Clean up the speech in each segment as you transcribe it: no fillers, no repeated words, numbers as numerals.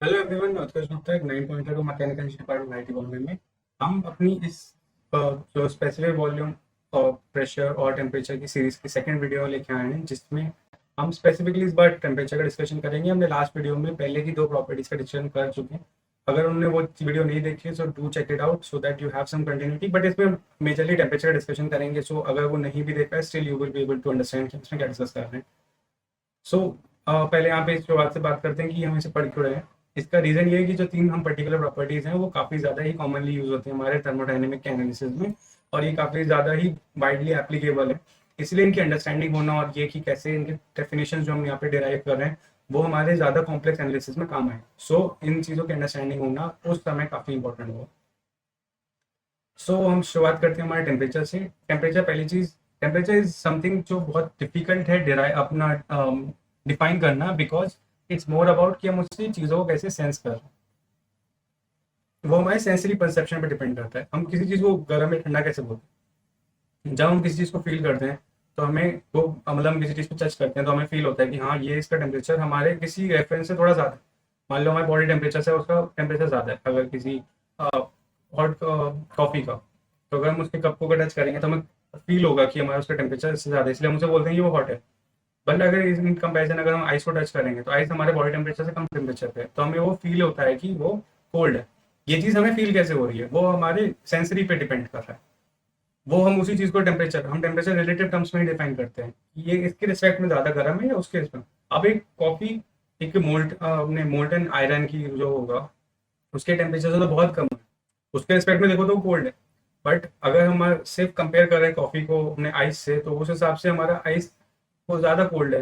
Hello everyone, मैं उत्कर्ष गुप्ता एक 9 pointer mechanical engineering department IIT Bombay में। हम अपनी इस जो स्पेसिफिक वॉल्यूम और प्रेशर और टेम्परेचर की सीरीज की सेकंड वीडियो लेके आए हैं, जिसमें हम स्पेसिफिकली इस बार टेम्परेचर का डिस्कशन करेंगे। हमने लास्ट वीडियो में पहले की दो प्रॉपर्टीज का डिस्कशन कर चुके हैं। अगर उन्होंने वो वीडियो नहीं देखी है so do check it out so that you have some continuity, but इसमें मेजरली टेम्परेचर का डिस्कशन करेंगे। सो अगर वो नहीं भी देखा है still you will be able to understand कि उसमें क्या डिस्कस कर रहे हैं। सो पहले यहाँ पे इस शुरुआत से बात करते हैं कि हम इसे पढ़ क्यों रहे हैं। इसका रीज़न ये है कि जो तीन हम पर्टिकुलर प्रॉपर्टीज़ हैं वो काफ़ी ज़्यादा ही कॉमनली यूज होती हैं हमारे थर्मोडायनेमिक के एनालिसिस में, और ये काफ़ी ज़्यादा ही वाइडली एप्लीकेबल है। इसलिए इनकी अंडरस्टैंडिंग होना और ये कि कैसे इनके डेफिनेशन जो हम यहाँ पे डिराइव कर रहे हैं वो हमारे ज़्यादा कॉम्प्लेक्स एनालिसिस में काम आए। सो इन चीज़ों की अंडरस्टैंडिंग होना उस समय काफ़ी इंपॉर्टेंट होगा। सो हम शुरुआत करते हैं हमारे टेम्परेचर से। टेम्परेचर पहली चीज़, टेम्परेचर इज समथिंग जो बहुत डिफिकल्ट है डिराइव अपना डिफाइन करना, बिकॉज इट्स मोर अबाउट कि हम उसकी चीज़ों को कैसे सेंस कर रहे हैं। वो हमारे सेंसरी परसेप्शन पर डिपेंड करता है। हम किसी चीज़ को गर्म या ठंडा कैसे बोलते हैं। जब हम किसी चीज़ को फील करते हैं तो हमें वो मतलब हम किसी चीज़ को टच करते हैं तो हमें फील होता है कि हाँ ये इसका टेम्परेचर हमारे किसी रेफरेंस से थोड़ा ज़्यादा है। मान लो हमारे बॉडी टेम्परेचर से उसका टेम्परेचर ज़्यादा है। अगर किसी हॉट कॉफ़ी का, तो अगर हम उसके कप को टच करेंगे तो हमें फील होगा कि हमारा उसका टेम्परेचर इससे ज़्यादा है, इसलिए हम उसे बोलते हैं कि वो हॉट है। बट अगर इन कंपेरिजन अगर हम आइस को टच करेंगे तो आइस हमारे बॉडी टेम्परेचर से कम टेम्परेचर पे है, तो हमें वो फील होता है कि वो कोल्ड है। ये चीज़ हमें फील कैसे हो रही है वो हमारे सेंसरी पे डिपेंड कर रहा है। वो हम उसी चीज़ को टेम्परेचर रिलेटिव टर्म्स में ही डिफाइन करते हैं कि ये इसके रिस्पेक्ट में ज़्यादा गर्म है या उसके रिस्पेक्ट। अब एक कॉफ़ी एक अपने मोल्टन आयरन की जो होगा उसके टेम्परेचर से तो बहुत कम है, उसके रिस्पेक्ट में देखो तो वो कोल्ड है। बट अगर हम सिर्फ कंपेयर कर रहे हैं कॉफ़ी को अपने आइस से, तो उस हिसाब से हमारा आइस वो ज़्यादा कोल्ड है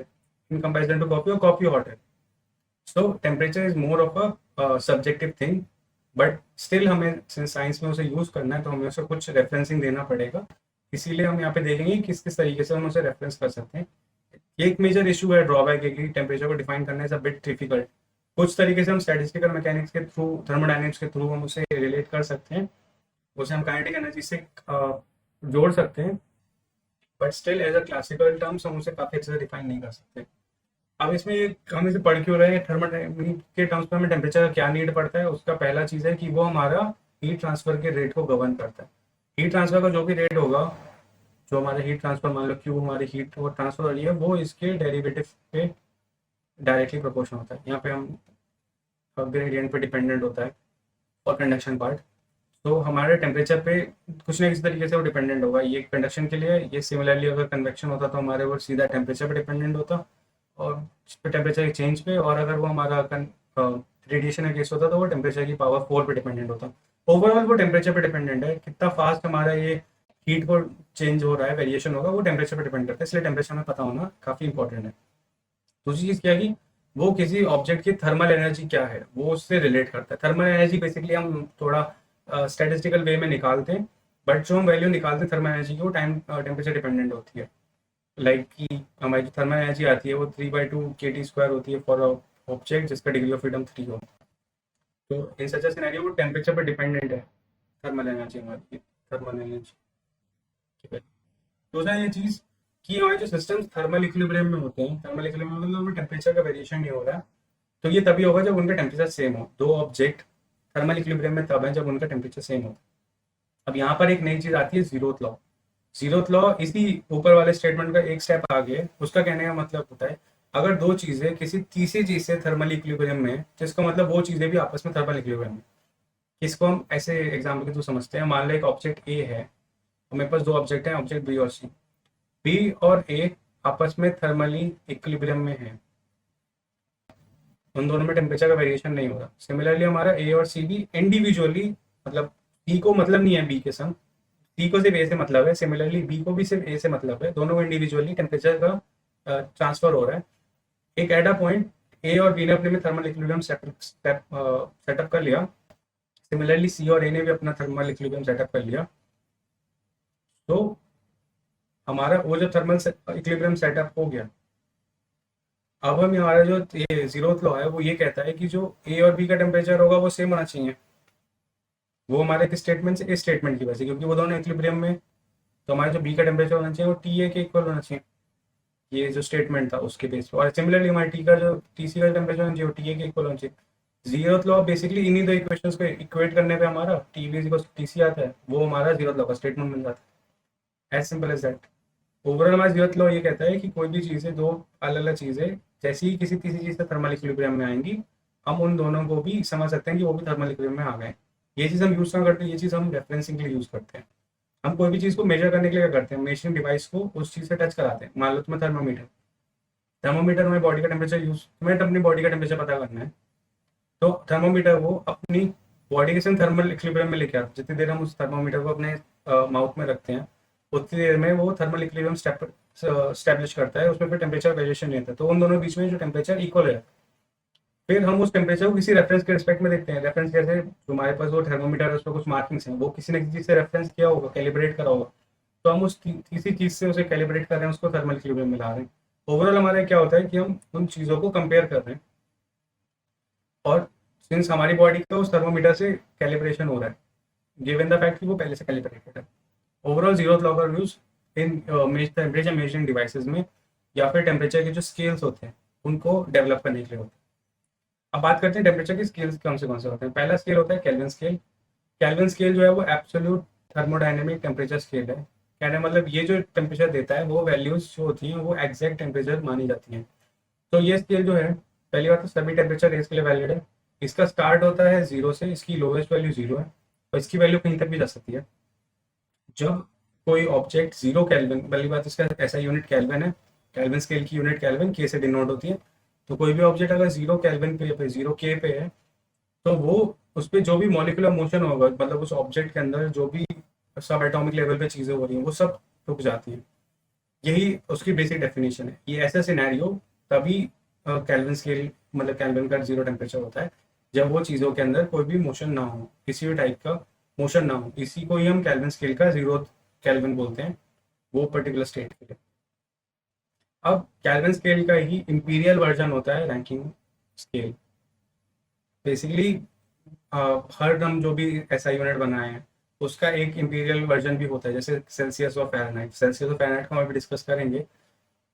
इन कंपेरिजन टू कॉफ़ी, और कॉफ़ी हॉट है। सो temperature is more of a subjective thing, but still हमें साइंस में उसे यूज़ करना है तो हमें उसे कुछ रेफरेंसिंग देना पड़ेगा। इसीलिए हम यहाँ पे देखेंगे किस किस तरीके से हम उसे रेफरेंस कर सकते हैं। ये एक मेजर इशू है, ड्रॉबैक है कि टेम्परेचर को डिफाइन करना इज अ बिट डिफिकल्ट। कुछ तरीके से हम स्टैटिस्टिकल मैकेनिक्स के थ्रू, थर्मोडायनेमिक्स के थ्रू हम उसे रिलेट कर सकते हैं, उसे हम काइनेटिक एनर्जी से जोड़ सकते हैं, but still as a classical terms हम उसे काफ़ी अच्छे से डिफाइन नहीं कर सकते। अब इसमें हम इसे पढ़ क्यों रहे हैं, थर्मोडायनेमिक के टर्म्स में हमें टेम्परेचर का क्या नीड पड़ता है। उसका पहला चीज़ है कि वो हमारा हीट ट्रांसफर के रेट को गवर्न करता है। हीट ट्रांसफर का जो भी रेट होगा, जो हमारा हीट ट्रांसफर मान लो क्यू हमारी हीट वो ट्रांसफर हो रही है, वो इसके डेरिवेटिव पे डायरेक्टली प्रोपोर्शन होता है। यहाँ पे हम ग्रेडियंट पे डिपेंडेंट होता है और कंडक्शन पार्ट। तो हमारे टेम्परेचर पे कुछ ना किसी तरीके से वो डिपेंडेंट होगा। ये कंडक्शन के लिए, ये सिमिलरली अगर कन्वेक्शन होता तो हमारे वो सीधा टेम्परेचर पे डिपेंडेंट होता और टेम्परेचर के चेंज पे, और अगर वो हमारा रेडिएशन का केस होता तो वो टेम्परेचर की पावर 4 पे डिपेंडेंट होता। ओवरऑल वो टेम्परेचर पे डिपेंडेंट है, कितना फास्ट हमारा ये हीट को चेंज हो रहा है, वेरिएशन होगा, वो टेम्परेचर पे डिपेंड करता है। इसलिए टेम्परेचर हमें पता होना काफ़ी इंपॉर्टेंट है। दूसरी चीज़ क्या है कि वो किसी ऑब्जेक्ट की थर्मल एनर्जी क्या है वो उससे रिलेट करता है। थर्मल एनर्जी बेसिकली हम थोड़ा स्टैटिस्टिकल वे में निकालते हैं, बट जो हम वैल्यू निकालते हैं थर्मल एनर्जी की वो टाइम टेम्परेचर डिपेंडेंट होती है। लाइक कि हमारी जो थर्मल एनर्जी आती है वो 3/2 kT² होती है फॉर ऑब्जेक्ट जिसका डिग्री ऑफ फ्रीडम 3 हो। तो इन सच सिनेरियो वो टेम्परेचर पर डिपेंडेंट है थर्मल एनर्जी हमारी, थर्मल एनर्जी। ठीक है। दूसरा ये चीज़ कि हमारे जो सिस्टम्स थर्मल इक्विलिब्रियम में होते हैं, थर्मल इक्विलिब्रियम में मतलब टेम्परेचर का वेरिएशन नहीं हो रहा है, तो ये तभी होगा जब उनका टेम्परेचर सेम हो। दो ऑब्जेक्ट थर्मल इक्विलिब्रियम में तब है जब उनका टेम्परेचर सेम हो। अब यहाँ पर एक नई चीज़ आती है, जीरोथ लॉ। जीरोथ लॉ इसी ऊपर वाले स्टेटमेंट का एक स्टेप आगे है। उसका कहने का मतलब होता है अगर दो चीज़ें किसी तीसरी चीज़ से थर्मल इक्विलिब्रियम में है, जिसका मतलब वो चीज़ें भी आपस में थर्मल इक्विलिब्रियम में। इसको हम ऐसे एग्जाम्पल के थ्रू समझते हैं। मान लो एक ऑब्जेक्ट ए है और मेरे पास दो ऑब्जेक्ट हैं, ऑब्जेक्ट बी और सी। बी और ए आपस में थर्मली इक्विलिब्रियम में है, उन दोनों में टेम्परेचर का वेरिएशन नहीं होगा। सिमिलरली हमारा ए और सी भी इंडिविजुअली, मतलब सी को मतलब नहीं है बी के संग, सी को सिर्फ ए से मतलब है, सिमिलरली बी को भी सिर्फ ए से मतलब है, दोनों को इंडिविजुअली टेम्परेचर का ट्रांसफर हो रहा है। एक एट अ पॉइंट ए और बी ने अपने में थर्मल इक्विलिब्रियम सेटअप कर लिया, सिमिलरली सी और ए ने भी अपना थर्मल इक्विलिब्रियम सेटअप कर लिया। तो हमारा वो जो थर्मल इक्विलिब्रियम सेटअप हो गया, अब हम हमारा जो ये जीरोथ लॉ है वो ये कहता है कि जो ए और बी का टेम्परेचर होगा वो सेम होना चाहिए। वो हमारे एक स्टेटमेंट से इस स्टेटमेंट की वजह से, क्योंकि वो दोनों इक्विलिब्रियम में, तो हमारा जो बी का टेम्परेचर होना चाहिए वो टी ए के इक्वल होना चाहिए। ये जो स्टेटमेंट था उसके बेस पर, और सिमिलरली हमारे टी का जो टी सी का टेम्परेचर होना चाहिए वो टी ए के इक्वल होना चाहिए। जीरोथ लॉ बेसिकली इन्हीं दो इक्वेशंस को इक्वेट करने पे हमारा T V equals T C आता है, वो हमारा जीरोथ लॉ का स्टेटमेंट मिल जाता है। As simple as that. Overall हमारा जीरोथ लॉ ये कहता है कि कोई भी चीज़ें, दो अलग अलग चीज़ें जैसी ही किसी तीसरी चीज़ से थर्मल इक्विलिब्रियम में आएंगी, हम उन दोनों को भी समझ सकते हैं कि वो भी थर्मल इक्विलिब्रियम में आ गए। ये चीज़ हम यूज़ कहाँ करते हैं, ये चीज़ हम रेफरेंसिंग के लिए यूज़ करते हैं। हम कोई भी चीज़ को मेजर करने के लिए क्या करते हैं, मेजरिंग डिवाइस को उस चीज़ से टच कराते हैं। मान लो तुम्हें थर्मोमीटर, थर्मोमीटर में बॉडी का टेम्परेचर यूज, तुम्हें अपनी बॉडी का टेम्परेचर पता करना है, तो थर्मोमीटर वो अपनी बॉडी के संग थर्मल इक्विलिब्रियम में लेके आता है। जितनी देर हम उस थर्मोमीटर को अपने माउथ में रखते हैं, उतनी देर में वो थर्मल इक्विलिब्रियम स्टैब्लिश करता है, उसमें फिर टेम्परेचर वेरिएशन नहीं होता है, तो उन दोनों के बीच में जो टेम्परेचर इक्वल है, फिर हम उस टेम्परेचर को किसी रेफरेंस के रिस्पेक्ट में देखते हैं। रेफरेंस जैसे हमारे पास वो थर्मोमीटर है, उस पर कुछ मार्किंग्स हैं, वो किसी न किसी चीज़ से रेफरेंस किया होगा, कैलिब्रेट करा होगा, तो हम उस किसी चीज़ से उसे कैलिब्रेट कर रहे हैं, उसको थर्मल इक्विलिब्रियम में ला रहे हैं। ओवरऑल हमारा क्या होता है कि हम उन चीज़ों को कंपेयर कर रहे हैं, और सिंस हमारी बॉडी का उस थर्मोमीटर से कैलिब्रेशन हो रहा है, गिवन द फैक्ट कि वो पहले से कैलिब्रेटेड है। ओवरऑल जीरो लॉ का use in temperature measuring devices में, या फिर टेम्परेचर के जो स्केल्स होते हैं उनको डेवलप करने के लिए होता है। अब बात करते हैं टेम्परेचर के स्केल्स कौन से होते हैं। पहला स्केल होता है केल्विन स्केल। केल्विन स्केल जो है वो एब्सोल्यूट थर्मोडायनेमिक टेम्परेचर स्केल है। कहने मतलब ये जो टेम्परेचर देता है, वो वैल्यूज जो होती हैं वो एग्जैक्ट टेम्परेचर मानी जाती हैं। तो ये स्केल जो है, पहली बात तो सभी टेम्परेचर रेंज के लिए वैलिड है। इसका स्टार्ट होता है जीरो से, इसकी लोवेस्ट वैल्यू जीरो है, और इसकी वैल्यू कहीं तक भी जा सकती है। जब कोई ऑब्जेक्ट जीरो केल्विन, पहली बात इसका ऐसा यूनिट केल्विन है, केल्विन स्केल की यूनिट केल्विन के से डिनोट होती है। तो कोई भी ऑब्जेक्ट अगर जीरो केल्विन पे जीरो के पे है, तो वो उस पर जो भी मॉलिकुलर मोशन होगा, मतलब उस ऑब्जेक्ट के अंदर जो भी सब एटॉमिक लेवल पे चीज़ें हो रही हैं, वो सब रुक जाती हैं। यही उसकी बेसिक डेफिनेशन है। ये ऐसा सिनेरियो तभी केल्विन स्केल, मतलब केल्विन का जीरो टेम्परेचर होता है, जब वो चीज़ों के अंदर कोई भी मोशन ना हो, किसी भी टाइप का मोशन ना हो। इसी को ही हम केल्विन स्केल का जीरो केल्विन बोलते हैं, वो पर्टिकुलर स्टेट के लिए। अब केल्विन स्केल का ही इंपीरियल वर्जन होता है रैंकिंग स्केल। बेसिकली हर हम जो भी ऐसा यूनिट बनाए हैं, उसका एक इंपीरियल वर्जन भी होता है, जैसे सेल्सियस और फ़ारेनहाइट। सेल्सियस और फ़ारेनहाइट को हम अभी डिस्कस करेंगे।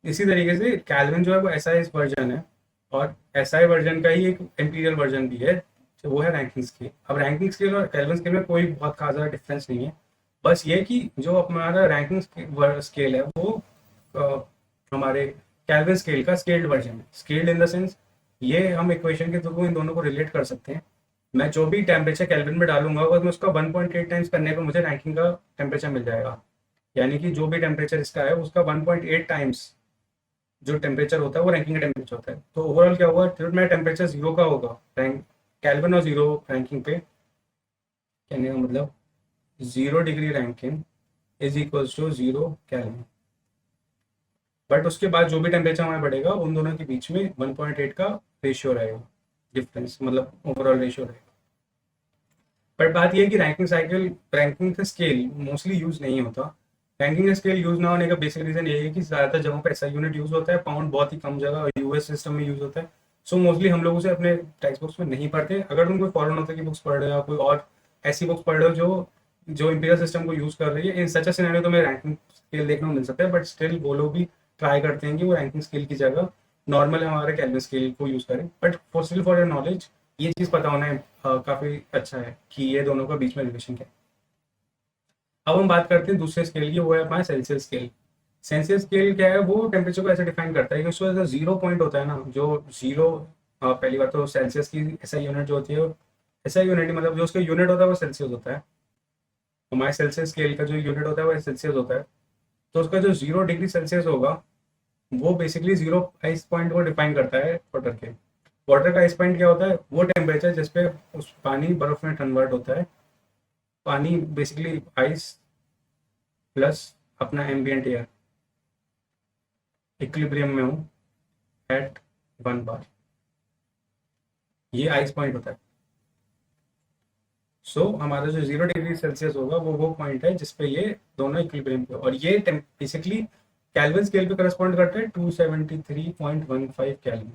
इसी तरीके से केल्विन जो है वो एसआई वर्जन है, और एसआई वर्जन का ही एक इंपीरियल वर्जन भी है, जो वो है रैंकिंग स्केल। अब रैंकिंग स्केल और केल्विन स्केल में कोई बहुत खास ज़्यादा डिफरेंस नहीं है, बस ये कि जो हमारा रैंकिंग स्केल है वो अ, हमारे केल्विन स्केल का स्केल्ड वर्जन है। स्केल्ड इन द सेंस, ये हम इक्वेशन के थ्रू इन दोनों को रिलेट कर सकते हैं। मैं जो भी टेम्परेचर केल्विन में डालूंगा, अगर मैं उसका 1.8 टाइम्स करने पर मुझे रैंकिंग का टेम्परेचर मिल जाएगा। यानी कि जो भी टेम्परेचर इसका है, उसका 1.8 टाइम्स जो टेम्परेचर होता है वो रैंकिंग का टेम्परेचर होता है। तो ओवरऑल क्या होगा, फिर मेरा टेम्परेचर जीरो का होगा रैंक केल्विन और जीरो रैंकिंग पे। कहने का मतलब 0 degree Rankine is equals to 0 kelvin. But उसके बाद जो भी टेम्परेचर हमारा बढ़ेगा, उन दोनों के बीच में 1.8 का रेशियो रहेगा, डिफरेंस, मतलब ओवरऑल रेशियो रहेगा। बट बात यह है कि रैंकिंग का स्केल मोस्टली यूज नहीं होता। रैंकिंग का स्केल यूज ना होने का बेसिक रीजन ये है कि ज़्यादातर जगहों पर ऐसा यूनिट यूज होता है, पाउंड बहुत ही कम जगह यूएस सिस्टम में यूज होता है। सो मोस्टली हम लोग उसे अपने टेक्स्ट बुक्स में नहीं पढ़ते। अगर तुम कोई फॉरेन ऑथर की बुक्स पढ़ रहे हो या कोई और ऐसी बुक्स पढ़ रहे हो जो जो इंपीरियल सिस्टम को यूज कर रही है, इन सच अ सिनेरियो तो मैं रैंकिंग स्केल देखने को मिल सकता है। बट स्टिल वो लोग भी ट्राई करते हैं कि वो रैंकिंग स्केल की जगह नॉर्मल हमारे केल्विन स्केल को यूज करें। बट फॉर योर नॉलेज, ये चीज़ पता होना काफ़ी अच्छा है कि ये दोनों का बीच में रिलेशन क्या है। अब हम बात करते हैं दूसरे स्केल की, वो है हमारा सेल्सियस स्केल। सेल्सियस स्केल क्या है, वो टेम्परेचर को ऐसे डिफाइन करता है कि उसमें जो जीरो पॉइंट होता है ना, जो जीरो, पहली बात तो सेल्सियस की ऐसा यूनिट जो होती है, ऐसा यूनिट मतलब जो उसका यूनिट होता है वो सेल्सियस होता है। हमारे सेल्सियस स्केल का जो यूनिट होता है वो सेल्सियस होता है। तो उसका जो 0 डिग्री सेल्सियस होगा, वो बेसिकली जीरो आइस पॉइंट को डिफाइन करता है वाटर के। वाटर का आइस पॉइंट क्या होता है, वो टेम्परेचर जिसपे उस पानी बर्फ में कन्वर्ट होता है। पानी बेसिकली आइस प्लस अपना एम्बियंट एयर इक्विलिब्रियम में हूँ एट 1 बार, ये आइस पॉइंट होता है। सो हमारा जो 0 डिग्री सेल्सियस होगा, वो पॉइंट है जिसपे ये दोनों इक्विलिब्रियम पे, और ये बेसिकली केल्विन स्केल पे करस्पॉन्ड करता है 273.15 केल्विन।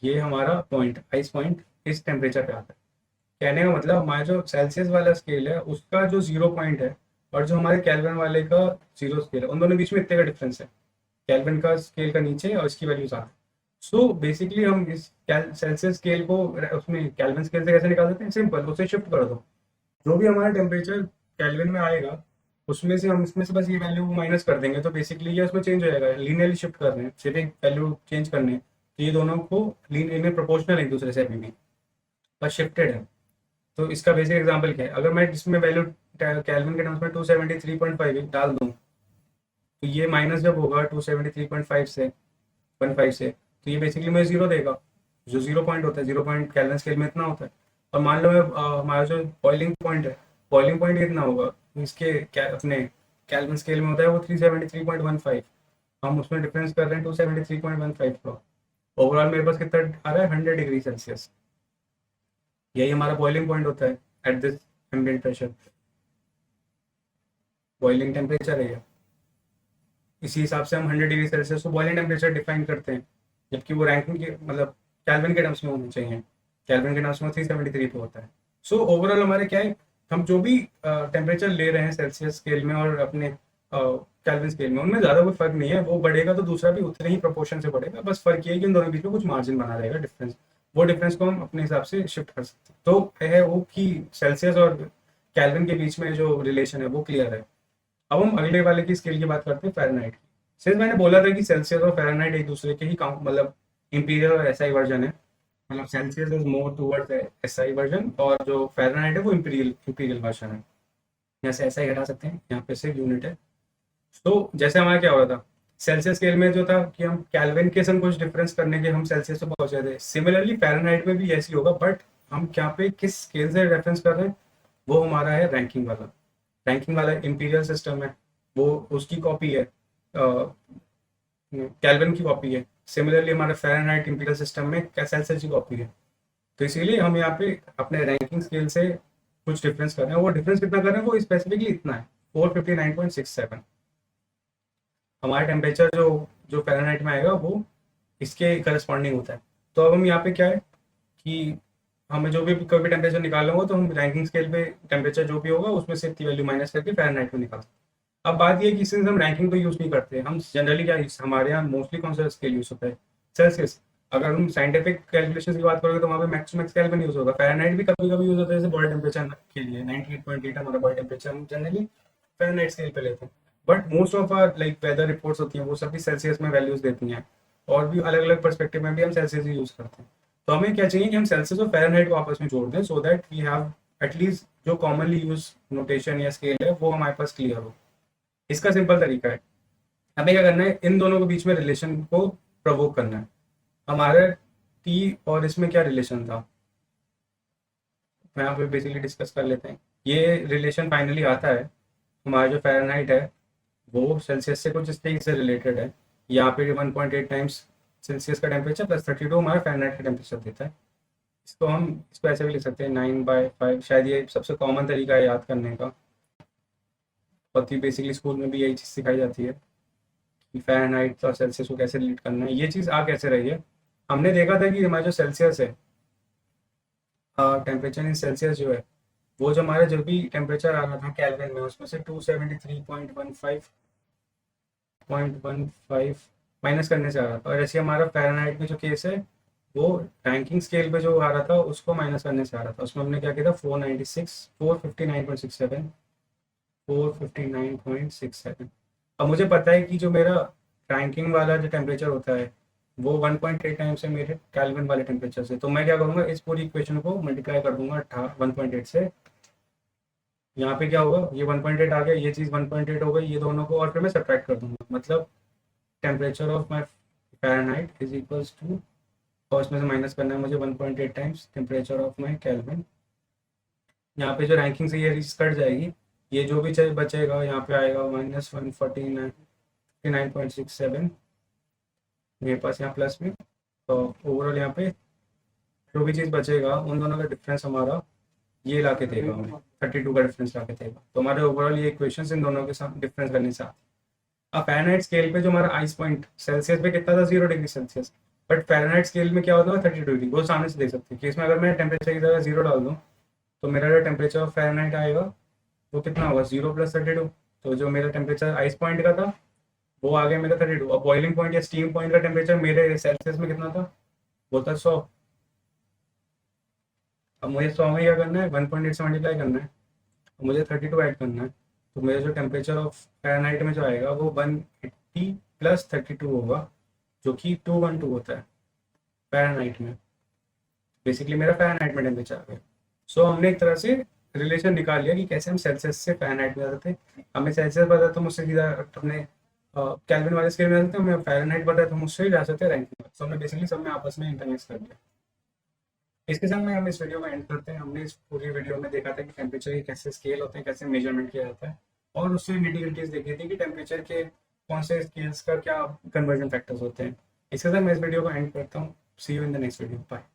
ये हमारा पॉइंट, आइस पॉइंट, इस टेम्परेचर पे आता है। कहने का मतलब हमारा जो सेल्सियस वाला स्केल है, उसका जो जीरो पॉइंट है, और जो हमारे केल्विन वाले का जीरो स्केल है, उन दोनों के बीच में इतने का डिफरेंस है। केल्विन का स्केल का नीचे और इसकी वैल्यू साथ है। सो बेसिकली हम इस सेल्सियस स्केल को उसमें केल्विन स्केल से कैसे निकाल सकते हैं? सिंपल, उसे शिफ्ट कर दो। जो भी हमारा टेम्परेचर केल्विन में आएगा उसमें से हम इसमें से बस ये वैल्यू माइनस कर देंगे, तो बेसिकली ये उसमें चेंज हो जाएगा। लीनियरली शिफ्ट कर रहे हैं, सिर्फ एक वैल्यू चेंज करने हैं, तो ये दोनों को लीनियर प्रोपोर्शनल एक दूसरे से अभी भी, पर शिफ्टेड है। तो इसका बेसिक एग्जांपल क्या है? अगर मैं इसमें वैल्यू केल्विन के टर्म्स में 273.5 डाल दूं, तो ये माइनस जब होगा 273.5 से 15 से, तो ये बेसिकली मुझे जीरो देगा। जो जीरो पॉइंट होता है, जीरो पॉइंट केल्विन स्केल में इतना होता है। और मान लो मैं हमारा जो बॉइलिंग पॉइंट है, बॉइलिंग पॉइंट कितना होगा इसके अपने केल्विन स्केल में होता है वो 373.15। हम उसमें डिफरेंस कर रहे हैं 273.15 का। ओवरऑल मेरे पास कितना आ रहा है? 100 डिग्री सेल्सियस। यही हमारा बॉइलिंग पॉइंट होता है at this ambient pressure, boiling temperature है ये। इसी हिसाब से हम 100 डिग्री सेल्सियस को बॉइलिंग टेम्परेचर डिफाइन करते हैं, जबकि वो रैंकिंग के मतलब केल्विन के टर्म्स में होने चाहिए। केल्विन के टर्म्स में 373 पे होता है। सो ओवरऑल हमारे क्या है, हम जो भी टेम्परेचर ले रहे हैं सेल्सियस स्केल में और अपने केल्विन स्केल में, उनमें ज़्यादा कोई फर्क नहीं है। वो बढ़ेगा तो दूसरा भी उतने ही प्रोपोर्शन से बढ़ेगा। बस फर्क ये है कि इन दोनों के बीच में कुछ मार्जिन बना रहेगा डिफरेंस। वो डिफरेंस को हम अपने हिसाब से शिफ्ट कर सकते हैं। तो है वो कि सेल्सियस और केल्विन के बीच में जो रिलेशन है वो क्लियर है। अब हम अगले वाले की स्केल की बात करते हैं, फ़ारेनहाइट की। सिर्फ मैंने बोला था कि सेल्सियस और फ़ारेनहाइट एक दूसरे के ही काउंट मतलब इंपीरियल और एसआई वर्जन है। मतलब Celsius is more towards SI version और जो फ़ारेनहाइट है वो इंपीरियल इंपीरियल वर्जन है। यहाँ से एसआई घटा सकते हैं, यहाँ पे से यूनिट है। तो जैसे हमारा क्या हो रहा था सेल्सियस स्केल में, जो था कि हम केल्विन के संग कुछ डिफरेंस करने के हम सेल्सियस पे पहुंचे थे। सिमिलरली फ़ारेनहाइट में भी ऐसी होगा, बट हम क्या पे किस स्केल से रेफरेंस कर रहे हैं वो हमारा है रैंकिंग वाला। रैंकिंग वाला इंपीरियल सिस्टम है, वो उसकी कॉपी है, केल्विन की कॉपी है। सिमिलरली हमारे फ़ारेनहाइट इंपीरियल सिस्टम में सेल्सियस की कॉपी है। तो इसीलिए हम यहाँ पे अपने रैंकिंग स्केल से कुछ डिफरेंस कर रहे हैं। वो डिफरेंस कितना कर रहे हैं वो स्पेसिफिकली इतना है, 459.67। हमारा टेम्परेचर जो जो फ़ारेनहाइट में आएगा वो इसके करस्पॉन्डिंग होता है। तो अब हम यहाँ पे क्या है कि हमें जो भी कोई भी टेम्परेचर निकालना होगा तो हम रैंकिंग स्केल पे टेम्परेचर जो भी होगा उसमें से इतनी वैल्यू माइनस करके फ़ारेनहाइट में निकाल सकते हैं। अब बात ये है कि सिंस हम रैंकिंग तो यूज़ नहीं करते, हम जनरली क्या हमारे यहाँ मोस्टली कौन सा स्केल यूज़ होता है? सेल्सियस। अगर हम साइंटिफिक कैलकुलेशन की बात करोगे तो वहाँ पे मैक्स टू मैक्स स्केल में यूज़ होगा। फ़ारेनहाइट भी कभी कभी यूज़ होता है, जैसे बॉडी टेम्परेचर के लिए 98.8 हमारा बॉडी टेम्परेचर, हम जनरली फ़ारेनहाइट स्केल पे लेते हैं। But most of our like weather reports होती हैं वो सभी सेल्सियस में वैल्यूज देती हैं, और भी अलग अलग पर्सपेक्टिव में भी हम सेल्सियस ही यूज़ करते हैं। तो हमें क्या चाहिए कि हम सेल्सियस और फ़ारेनहाइट को आपस में जोड़ दें, so that we have at least जो कॉमनली यूज नोटेशन या स्केल है वो हमारे पास क्लियर हो। इसका सिंपल तरीका है, हमें क्या करना है, इन दोनों के बीच में रिलेशन को प्रोवोक करना है। हमारे टी और इसमें क्या रिलेशन था, यहाँ पे बेसिकली डिस्कस कर लेते हैं। ये रिलेशन फाइनली आता है, हमारा जो फ़ारेनहाइट है वो सेल्सियस से कुछ इस तरीके से रिलेटेड है। यहाँ पे 1.8 टाइम्स सेल्सियस का टेम्परेचर प्लस 32 हमारा फ़ारेनहाइट का टेम्परेचर देता है। इसको ऐसे भी लिख सकते हैं 9/5। शायद ये सबसे कॉमन तरीका है याद करने का, और थी बेसिकली स्कूल में भी यही चीज़ सिखाई जाती है कि फ़ारेनहाइट और सेल्सियस को कैसे रिलेट करना है। ये चीज़ आ कैसे रही है, हमने देखा था कि हमारा जो सेल्सियस है, टेम्परेचर इन सेल्सियस जो है, वो जो हमारा जो भी टेम्परेचर आ रहा था केल्विन में उसमें से 273.15 माइनस करने से आ रहा था। और ऐसे हमारा फ़ारेनहाइट में जो केस है वो रैंकिंग स्केल पे जो आ रहा था उसको माइनस करने से आ रहा था। उसमें हमने क्या किया था 459.67। अब मुझे पता है कि जो मेरा रैंकिंग वाला जो टेम्परेचर होता है वो 1.8 टाइम्स है मेरे केल्विन वाले टेम्परेचर से। तो मैं क्या करूँगा, इस पूरी इक्वेशन को मल्टीप्लाई कर दूंगा 1.8 से। यहाँ पे क्या होगा, ये 1.8 आ गया, ये चीज़ 1.8 हो गई, ये दोनों को और फिर मैं सब्ट्रैक्ट कर दूंगा। मतलब temperature of my Fahrenheit is equals to, और इसमें से माइनस करना है मुझे 1.8 times temperature of my kelvin. यहाँ पे जो रैंकिंग से ये रीच कट जाएगी, ये जो भी चीज़ बचेगा यहाँ पे आएगा -149.67 मेरे पास यहाँ प्लस में। तो ओवरऑल यहाँ पे जो भी चीज़ बचेगा उन दोनों का डिफरेंस हमारा ये ला के देगा, हमें 32 का डिफरेंस ला के देगा। तो हमारे ओवरऑल ये इक्वेशन इन दोनों के साथ डिफरेंस करने से आती है। अब फ़ारेनहाइट स्केल पे जो हमारा आइस पॉइंट सेल्सियस पे कितना था, 0 degree Celsius, but Fahrenheit scale में क्या होता है 32 डिग्री। वो सामने से देख सकते हैं कि इसमें अगर मैं टेम्परेचर की जगह 0 डाल दूँ तो मेरा जो टेम्परेचर ऑफ फ़ारेनहाइट आएगा वो कितना होगा, 0 + 32। तो जो मेरा टेम्परेचर आइस पॉइंट का था वो आ गया मेरा 32। अब बॉइलिंग पॉइंट या स्टीम पॉइंट का टेम्परेचर मेरे सेल्सियस में कितना था, वो था 100। अब मुझे 100 में क्या करना है, 1.8 से मल्टीप्लाई करना है, तो मुझे 32 ऐड करना है। तो मेरा जो टेम्परेचर ऑफ फ़ारेनहाइट में जो आएगा वो 180 प्लस 32 होगा, जो कि 212 होता है फ़ारेनहाइट में। बेसिकली मेरा फ़ारेनहाइट में टेम्परेचर आ गया। सो हमने एक तरह से रिलेशन निकाल लिया कि कैसे हम सेल्सियस से फ़ारेनहाइट में जाते थे। हमें सेल्सियस पता है तो मुझसे सीधा अपने केल्विन वाले स्केल में जाते थे, हमें फ़ारेनहाइट पता है तो मुझसे ही जा सकते हैं रैंकिंग। सो हमने बेसिकली सब में आपस में इंटरमिक्स कर दिया। इसके साथ में हम इस वीडियो में एंड करते हैं। हमने इस पूरी वीडियो में देखा था कि टेम्परेचर के कैसे स्केल होते हैं, कैसे मेजरमेंट किया जाता है, और उससे निटी-ग्रिटीज़ देखी थी कि टेम्परेचर के कौन से स्केल्स का क्या कन्वर्जन फैक्टर्स होते हैं। इसके साथ मैं इस वीडियो को एंड करता हूँ। See you in the next video. Bye.